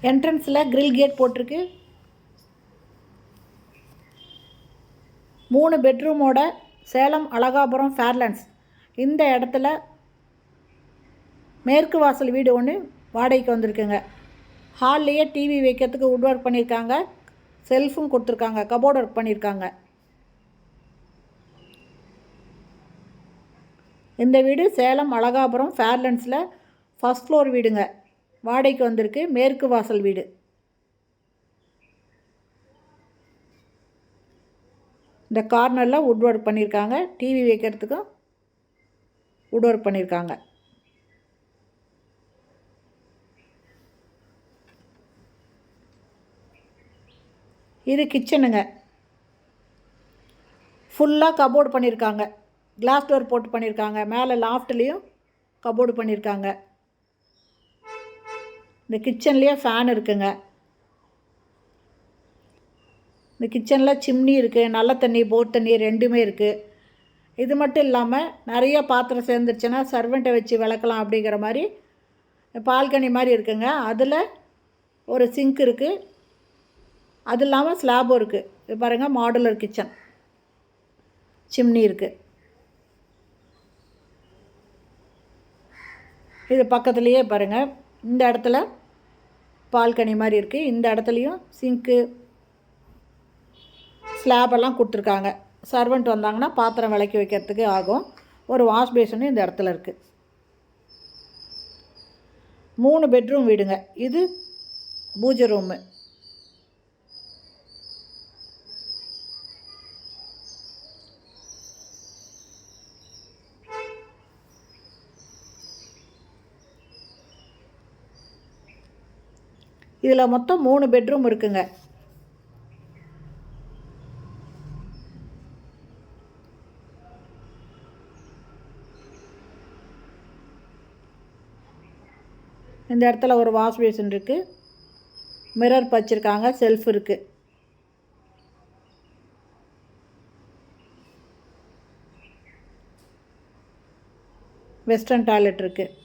என்ட்ரன்ஸில் grill gate போட்டிருக்கு. 3 பெட்ரூமோட சேலம் அழகாபுரம் ஃபேர்லேண்ட்ஸ். இந்த இடத்துல மேற்கு வாசல் வீடு ஒன்று வாடகைக்கு வந்திருக்குங்க. ஹால்லையே டிவி வைக்கிறதுக்கு வுட் ஒர்க் பண்ணியிருக்காங்க. செல்ஃபும் கொடுத்துருக்காங்க. கபோர்டு ஒர்க் பண்ணியிருக்காங்க. இந்த வீடு சேலம் அழகாபுரம் ஃபேர்லேண்ட்ஸில் ஃபஸ்ட் ஃப்ளோர் வீடுங்க. வாடகைக்கு வந்திருக்கு. மேற்கு வாசல் வீடு. இந்த கார்னரில் வுட் ஒர்க் பண்ணியிருக்காங்க. டிவி வைக்கிறதுக்கும் வுட் ஒர்க் பண்ணியிருக்காங்க. இது கிச்சனுங்க. ஃபுல்லாக கபோர்டு பண்ணியிருக்காங்க. கிளாஸ் டோர் போட்டு பண்ணியிருக்காங்க. மேலே லாஃப்ட்லேயும் கபோர்டு பண்ணியிருக்காங்க. இந்த கிச்சன்லேயே ஃபேன் இருக்குங்க. இந்த கிச்சனில் சிம்னி இருக்குது. நல்ல தண்ணி போர் தண்ணி ரெண்டுமே இருக்குது. இது மட்டும் இல்லாமல் நிறைய பாத்திரம் சேர்ந்துருச்சுன்னா சர்வெண்ட்டை வச்சு விளக்கலாம் அப்படிங்கிற மாதிரி பால்கனி மாதிரி இருக்குங்க. அதில் ஒரு சிங்க் இருக்குது. அது இல்லாமல் ஸ்லாபும் இருக்குது. இது பாருங்கள், மாடுலர் கிச்சன். சிம்னி இருக்குது. இது பக்கத்துலேயே பாருங்கள், இந்த இடத்துல பால்கனி மாதிரி இருக்குது. இந்த இடத்துலையும் சிங்க்கு ஸ்லாபெல்லாம் கொடுத்துருக்காங்க. சர்வெண்ட் வந்தாங்கன்னா பாத்திரம் விளக்கி வைக்கிறதுக்கு ஆகும். ஒரு வாஷ் பேஷனும் இந்த இடத்துல இருக்குது. 3 பெட்ரூம் வீடுங்க. இது பூஜை ரூமு. இதில் மொத்தம் 3 பெட்ரூம் இருக்குங்க. இந்த இடத்துல ஒரு வாஷ் பேஷன் இருக்குது. மிரர் வச்சுருக்காங்க. செல்ஃப் இருக்குது. வெஸ்டர்ன் டாய்லெட் இருக்குது.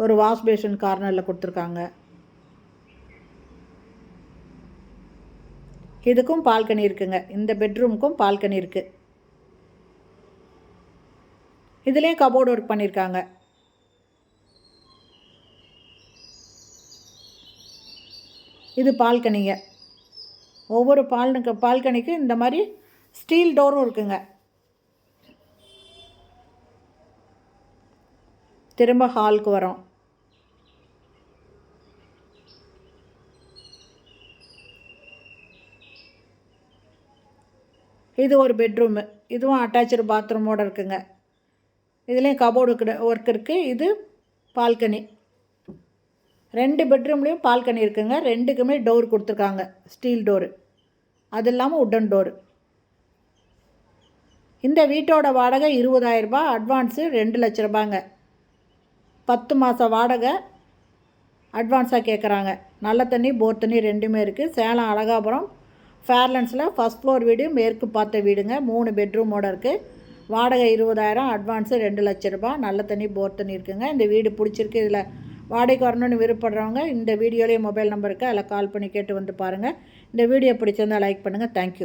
ஒரு வாஷ் பேஷன் கார்னரில் கொடுத்துருக்காங்க. இதுக்கும் பால்கனி இருக்குங்க. இந்த பெட்ரூமுக்கும் பால்கனி இருக்குது. இதுலேயும் கபோர்டு ஒர்க் பண்ணியிருக்காங்க. இது பால்கனிங்க. ஒவ்வொரு பால்கனிக்கும் இந்த மாதிரி ஸ்டீல் டோரும் இருக்குங்க. திரும்ப ஹாலுக்கு வரோம். இது ஒரு பெட்ரூமு. இதுவும் அட்டாச்சு பாத்ரூமோடு இருக்குங்க. இதுலேயும் கபோர்டு ஒர்க் இருக்குது. இது பால்கனி. 2 பெட்ரூம்லேயும் பால்கனி இருக்குங்க. 2க்குமே டோர் கொடுத்துருக்காங்க. Steel door. அது இல்லாமல் உட்டன் டோரு. இந்த வீட்டோட வாடகை 20,000 ரூபாய். அட்வான்ஸு 2 லட்ச ரூபாங்க. 10 மாத வாடகை அட்வான்ஸாக கேட்குறாங்க. நல்ல தண்ணி போர் தண்ணி ரெண்டுமே இருக்குது. சேலம் அழகாபுரம் ஃபேர்லேண்ட்ஸில் ஃபஸ்ட் ஃப்ளோர் வீடு, மேற்கு பார்த்த வீடுங்க. 3 பெட்ரூமோடு இருக்குது. வாடகை 20,000, அட்வான்ஸு 2 லட்ச ரூபாய். நல்ல தண்ணி போர் தண்ணி இருக்குங்க. இந்த வீடு பிடிச்சிருக்கு. இதில் வாடகைக்கு வரணும்னு விருப்பப்படுறவங்க இந்த வீடியோலேயே மொபைல் நம்பருக்கு அதில் கால் பண்ணி கேட்டு வந்து பாருங்கள். இந்த வீடியோ பிடிச்சிருந்தால் லைக் பண்ணுங்கள். தேங்க்யூ.